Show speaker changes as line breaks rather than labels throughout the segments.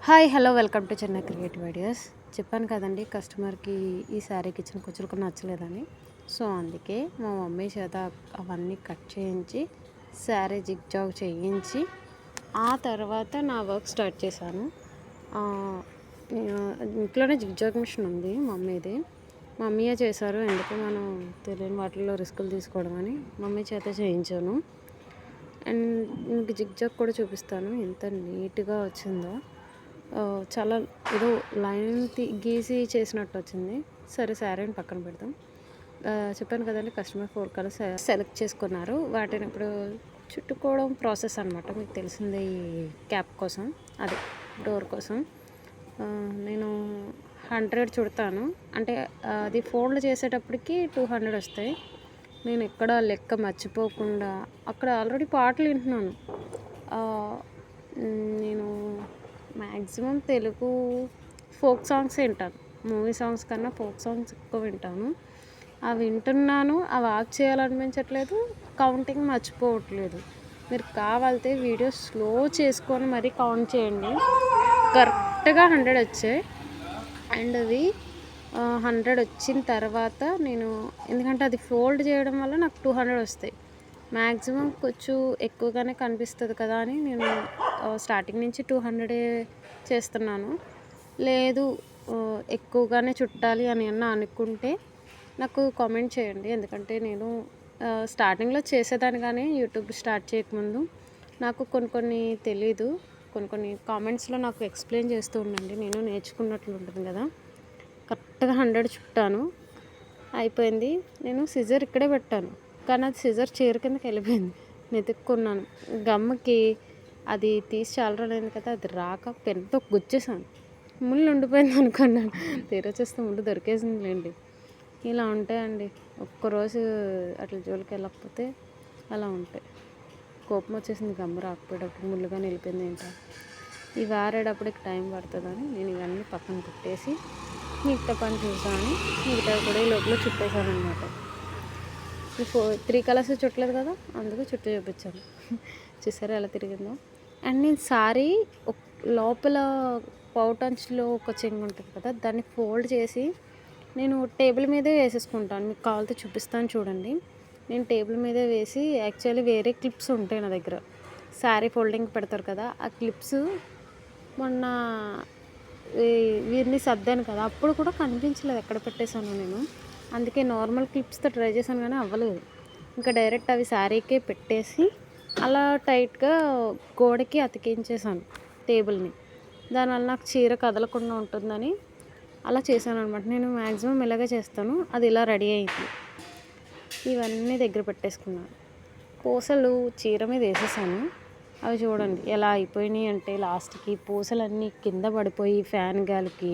Hi hello welcome to Chennai creative ideas. చెప్పాను కదండి కస్టమర్కి ఈ శారీకి ఇచ్చిన కుచ్చులకు నచ్చలేదని. సో అందుకే మా మమ్మీ చేత అవన్నీ కట్ చేయించి శారీ జిగ్జాగ్ చేయించి ఆ తర్వాత నా వర్క్ స్టార్ట్ చేశాను. ఇంట్లోనే జిగ్జాగ్ మిషన్ ఉంది మమ్మీది. మమ్మీయే చేశారు, ఎందుకు మనం తెలియని వాటిల్లో రిస్కులు తీసుకోవడం అని మమ్మీ చేత చేయించాను. అండ్ మీకు జిగ్జాగ్ కూడా చూపిస్తాను ఎంత నీట్గా వచ్చిందో. చాలా ఏదో లైన్ గీసి చేసినట్టు వచ్చింది. సరే శారీని పక్కన పెడదాం. చెప్పాను కదండి కస్టమర్ 4 కలర్స్ సెలెక్ట్ చేసుకున్నారు. వాటిని ఇప్పుడు చుట్టుకోవడం ప్రాసెస్ అనమాట. మీకు తెలిసిందే ఈ క్యాప్ కోసం, అదే డోర్ కోసం. నేను 100 చుడతాను, అంటే అది ఫోల్డ్ చేసేటప్పటికి 200 వస్తాయి. నేను ఎక్కడ లెక్క మర్చిపోకుండా అక్కడ ఆల్రెడీ పాటలు వింటున్నాను. నేను మ్యాక్సిమం తెలుగు ఫోక్ సాంగ్స్ వింటాను. మూవీ సాంగ్స్ కన్నా ఫోక్ సాంగ్స్ ఎక్కువ వింటాను. అవి వింటున్నాను, అవి ఆఫ్ చేయాలనిపించట్లేదు, కౌంటింగ్ మర్చిపోవట్లేదు. మీరు కావాలితే వీడియో స్లో చేసుకొని మరీ కౌంట్ చేయండి. కరెక్ట్గా 100 వచ్చాయి. అండ్ అది 100 వచ్చిన తర్వాత నేను, ఎందుకంటే అది ఫోల్డ్ చేయడం వల్ల నాకు 200 వస్తాయి. మ్యాక్సిమం కొంచెం ఎక్కువగానే కనిపిస్తుంది కదా అని నేను స్టార్టింగ్ నుంచి 200 చేస్తున్నాను. లేదు ఎక్కువగానే చుట్టాలి అని అనుకుంటే నాకు కామెంట్ చేయండి. ఎందుకంటే నేను స్టార్టింగ్లో చేసేదాన్ని, కానీ యూట్యూబ్ స్టార్ట్ చేయకముందు నాకు కొన్ని తెలీదు. కొన్ని కామెంట్స్లో నాకు ఎక్స్ప్లెయిన్ చేస్తూ ఉండండి, నేను నేర్చుకున్నట్లు ఉంటుంది కదా. కరెక్ట్గా 100 చుట్టాను, అయిపోయింది. నేను సిజర్ ఇక్కడే పెట్టాను, కానీ అది సిజర్ చీర కిందకి వెళ్ళిపోయింది. వెతుక్కున్నాను, గమ్ముకి అది తీసి చాలా రోజులైంది కదా, అది రాక పెన్తో గుచ్చేసాను. ముళ్ళు ఉండిపోయింది అనుకున్నాను, తీరొచ్చేస్తే ముళ్ళు దొరికేసిందిలేండి. ఇలా ఉంటాయండి, ఒక్కరోజు అట్లా జోలికి వెళ్ళకపోతే అలా ఉంటాయి. కోపం వచ్చేసింది, గమ్ము రాకపోయేటప్పుడు ముళ్ళుగా నిలిపింది ఏంటో. ఇవి ఆరేటప్పటికి టైం పడుతుందని నేను ఇవన్నీ పక్కన పెట్టేసి మిగతా పని చూసాను. మిగతా కూడా ఈ లోపల చుట్టేసాను అనమాట. 3 కలర్స్ చుట్టలేదు కదా, అందుకు చుట్టూ చూపించాను. చూసారా ఎలా తిరిగిందో. అండ్ నేను సారీ లోపల పౌటంచులో ఒక చెంగు ఉంటుంది కదా, దాన్ని ఫోల్డ్ చేసి నేను టేబుల్ మీదే వేసేసుకుంటాను. మీకు కావాలితే చూపిస్తాను చూడండి. నేను టేబుల్ మీదే వేసి, యాక్చువల్లీ వేరే క్లిప్స్ ఉంటాయి నా దగ్గర, శారీ ఫోల్డింగ్ పెడతారు కదా, ఆ క్లిప్స్ మొన్న వీరిని సర్దాను కదా, అప్పుడు కూడా కనిపించలేదు ఎక్కడ పెట్టేశాను నేను. అందుకే నార్మల్ క్లిప్స్తో ట్రై చేశాను కానీ అవ్వలేదు. ఇంకా డైరెక్ట్ అవి శారీకే పెట్టేసి అలా టైట్గా గోడకి అతికించేసాను టేబుల్ని. దానివల్ల నాకు చీర కదలకుండా ఉంటుందని అలా చేశాను అనమాట. నేను మ్యాక్సిమం ఇలాగే చేస్తాను. అది ఇలా రెడీ అయింది. ఇవన్నీ దగ్గర పెట్టేసుకున్నాను. పూసలు చీర మీద వేసేసాను. అవి చూడండి ఎలా అయిపోయినాయి అంటే, లాస్ట్కి పూసలన్నీ కింద పడిపోయి ఫ్యాన్ గాలికి,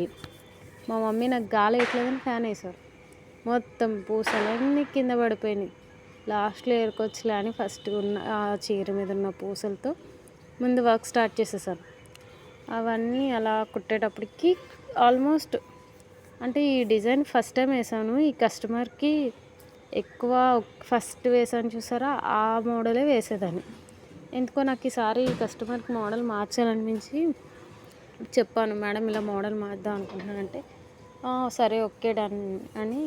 మా మమ్మీ నాకు గాలి వేయట్లేదని ఫ్యాన్ వేశారు, మొత్తం పూసలన్నీ కింద పడిపోయినాయి. లాస్ట్లో ఏరుకొచ్చలే అని ఫస్ట్ ఉన్న ఆ చీర మీద ఉన్న పూసలతో ముందు వర్క్ స్టార్ట్ చేసేసాను. అవన్నీ అలా కుట్టేటప్పటికి ఆల్మోస్ట్, అంటే ఈ డిజైన్ ఫస్ట్ టైం వేసాను. ఈ కస్టమర్కి ఎక్కువ ఫస్ట్ వేసాను చూసారా, ఆ మోడలే వేసేదాన్ని. ఎందుకో నాకు ఈసారి కస్టమర్కి మోడల్ మార్చాలనిపించి చెప్పాను, మేడం ఇలా మోడల్ మార్చుదాం అనుకుంటున్నానంటే సరే ఓకే డన్ అని,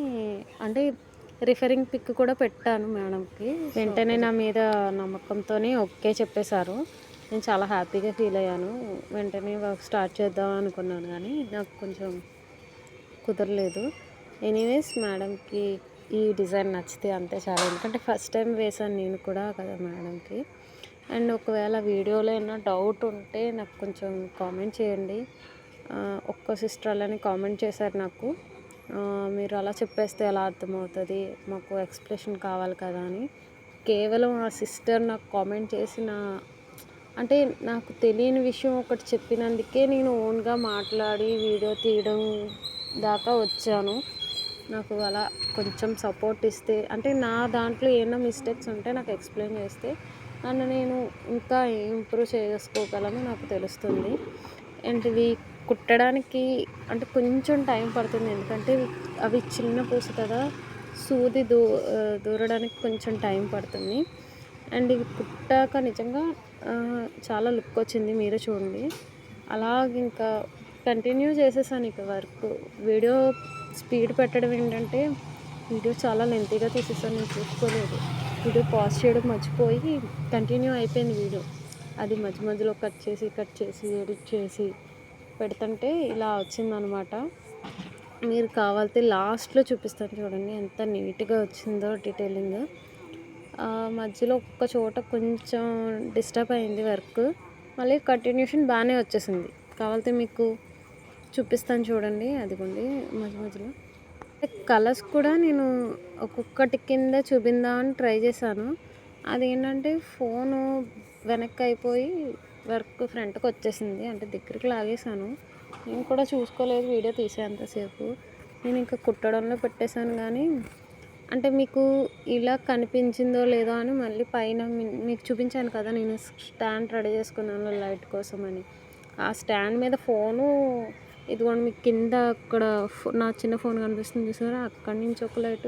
అంటే రిఫరింగ్ పిక్ కూడా పెట్టాను మేడంకి. వెంటనే నా మీద నమ్మకంతోనే ఓకే చెప్పేశారు. నేను చాలా హ్యాపీగా ఫీల్ అయ్యాను. వెంటనే వర్క్ స్టార్ట్ చేద్దాం అనుకున్నాను, కానీ నాకు కొంచెం కుదరలేదు. ఎనీవేస్ మేడంకి ఈ డిజైన్ నచ్చితే అంతే చాలు, ఎందుకంటే ఫస్ట్ టైం వేసాను నేను కూడా కదా మేడంకి. అండ్ ఒకవేళ వీడియోలో ఏమైనా డౌట్ ఉంటే నాకు కొంచెం కామెంట్ చేయండి. ఒక్క సిస్టర్ అలానే కామెంట్ చేశారు నాకు, మీరు అలా చెప్పేస్తే ఎలా అర్థమవుతుంది, మాకు ఎక్స్ప్లెనేషన్ కావాలి కదా అని. కేవలం ఆ సిస్టర్ నాకు కామెంట్ చేసిన, అంటే నాకు తెలియని విషయం ఒకటి చెప్పినందుకే నేను ఓన్గా మాట్లాడి వీడియో తీయడం దాకా వచ్చాను. నాకు అలా కొంచెం సపోర్ట్ ఇస్తే, అంటే నా దాంట్లో ఏమైనా మిస్టేక్స్ ఉంటే నాకు ఎక్స్ప్లెయిన్ చేస్తే నన్ను నేను ఇంకా ఇంప్రూవ్ చేసుకోగలను నాకు తెలుస్తుంది. అండ్ ఇవి కుట్టడానికి అంటే కొంచెం టైం పడుతుంది, ఎందుకంటే అవి చిన్న పూస కదా, సూది దూరడానికి కొంచెం టైం పడుతుంది. అండ్ ఇవి కుట్టాక నిజంగా చాలా లుక్ వచ్చింది, మీరే చూడండి. అలాగ ఇంకా కంటిన్యూ చేసేసాను ఇక వర్క్. వీడియో స్పీడ్ పెట్టడం ఏంటంటే వీడియో చాలా లెంతీగా తీసేసాను, నేను చూసుకోలేదు. వీడియో పాజ్ చేయడం మర్చిపోయి కంటిన్యూ అయిపోయింది వీడియో. అది మధ్య మధ్యలో కట్ చేసి ఎడిట్ చేసి పెడుతుంటే ఇలా వచ్చిందనమాట. మీరు కావాలితే లాస్ట్లో చూపిస్తాను చూడండి ఎంత నీట్గా వచ్చిందో డీటెయిలింగ్. మధ్యలో ఒక్క చోట కొంచెం డిస్టర్బ్ అయింది వర్క్, మళ్ళీ కంటిన్యూషన్ బాగానే వచ్చేసింది. కావాలితే మీకు చూపిస్తాను చూడండి, అదిగోండి మధ్య మధ్యలో. కలర్స్ కూడా నేను ఒక్కొక్కటి కింద చూపిందామని ట్రై చేశాను. అదేంటంటే ఫోను వెనక్కి అయిపోయి వర్క్ ఫ్రంట్కి వచ్చేసింది, అంటే దగ్గరికి లాగేశాను. నేను కూడా చూసుకోలేదు వీడియో తీసేంతసేపు. నేను ఇంకా కుట్టడంలో పెట్టేశాను. కానీ అంటే మీకు ఇలా కనిపించిందో లేదో అని మళ్ళీ పైన మీకు చూపించాను కదా, నేను స్టాండ్ రెడీ చేసుకున్నాను లైట్ కోసం అని. ఆ స్టాండ్ మీద ఫోను ఇదిగోండి మీకు కింద అక్కడ నా చిన్న ఫోన్ కనిపిస్తుంది చూసారా, అక్కడి నుంచి ఒక లైట్,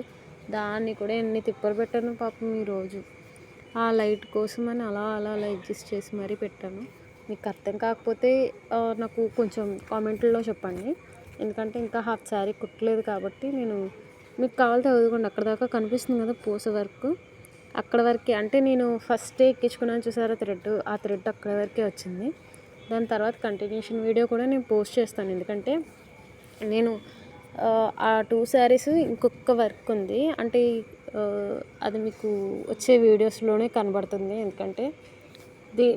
దాన్ని కూడా ఎన్ని తిప్పలు పెట్టాను పాపం ఈరోజు ఆ లైట్ కోసం అని అలా అడ్జస్ట్ చేసి మరీ పెట్టాను. మీకు అర్థం కాకపోతే నాకు కొంచెం కామెంట్లో చెప్పండి, ఎందుకంటే ఇంకా హాఫ్ శారీ కుట్టలేదు కాబట్టి. నేను మీకు కావాలితే చదువుకోండి, అక్కడ దాకా కనిపిస్తుంది కదా పూస వర్క్, అక్కడ వరకే. అంటే నేను ఫస్ట్ ఎక్కించుకున్నాను చూసారా థ్రెడ్, ఆ థ్రెడ్ అక్కడ వరకే వచ్చింది. దాని తర్వాత కంటిన్యూషన్ వీడియో కూడా నేను పోస్ట్ చేస్తాను, ఎందుకంటే నేను ఆ 2 శారీస్ ఇంకొక వర్క్ ఉంది, అంటే అది మీకు వచ్చే వీడియోస్లోనే కనబడుతుంది. ఎందుకంటే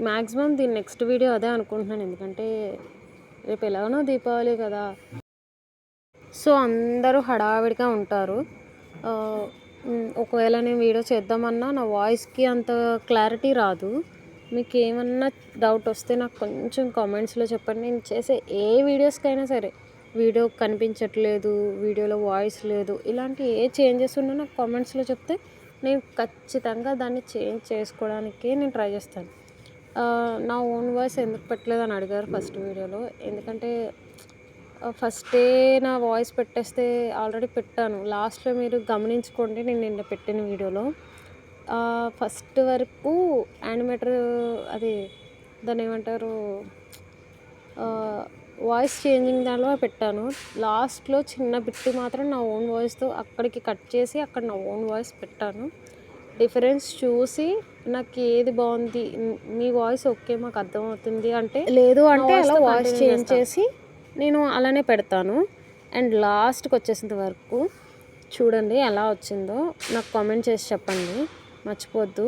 మ్యాక్సిమం దీని నెక్స్ట్ వీడియో అదే అనుకుంటున్నాను, ఎందుకంటే రేపు ఎలాగనో దీపావళి కదా, సో అందరూ హడావిడిగా ఉంటారు. ఒకవేళ నేను వీడియో చేద్దామన్నా నా వాయిస్కి అంత క్లారిటీ రాదు. మీకు ఏమన్నా డౌట్ వస్తే నాకు కొంచెం కామెంట్స్లో చెప్పండి. నేను చేసే ఏ వీడియోస్కైనా సరే వీడియో కనిపించట్లేదు, వీడియోలో వాయిస్ లేదు, ఇలాంటి ఏ చేంజెస్ ఉన్నా నాకు కామెంట్స్లో చెప్తే నేను ఖచ్చితంగా దాన్ని చేంజ్ చేసుకోవడానికే నేను ట్రై చేస్తాను. నా ఓన్ వాయిస్ ఎందుకు పెట్టలేదు అని అడిగారు ఫస్ట్ వీడియోలో, ఎందుకంటే ఫస్టే నా వాయిస్ పెట్టేస్తే ఆల్రెడీ పెట్టాను. లాస్ట్లో మీరు గమనించుకోండి, నేను నిన్న పెట్టిన వీడియోలో ఫస్ట్ వరకు యానిమేటర్ అది దాన్ని ఏమంటారు వాయిస్ చేంజింగ్ దానిలో పెట్టాను. లాస్ట్లో చిన్న బిట్టు మాత్రం నా ఓన్ వాయిస్తో అక్కడికి కట్ చేసి అక్కడ నా ఓన్ వాయిస్ పెట్టాను. డిఫరెన్స్ చూసి నాకు ఏది బాగుంది, మీ వాయిస్ ఓకే మాకు అర్థమవుతుంది అంటే, లేదు అంటే అలా వాయిస్ చేంజ్ చేసి నేను అలానే పెడతాను. అండ్ లాస్ట్కి వచ్చేసింది వరకు చూడండి ఎలా వచ్చిందో నాకు కామెంట్ చేసి చెప్పండి, మర్చిపోద్దు.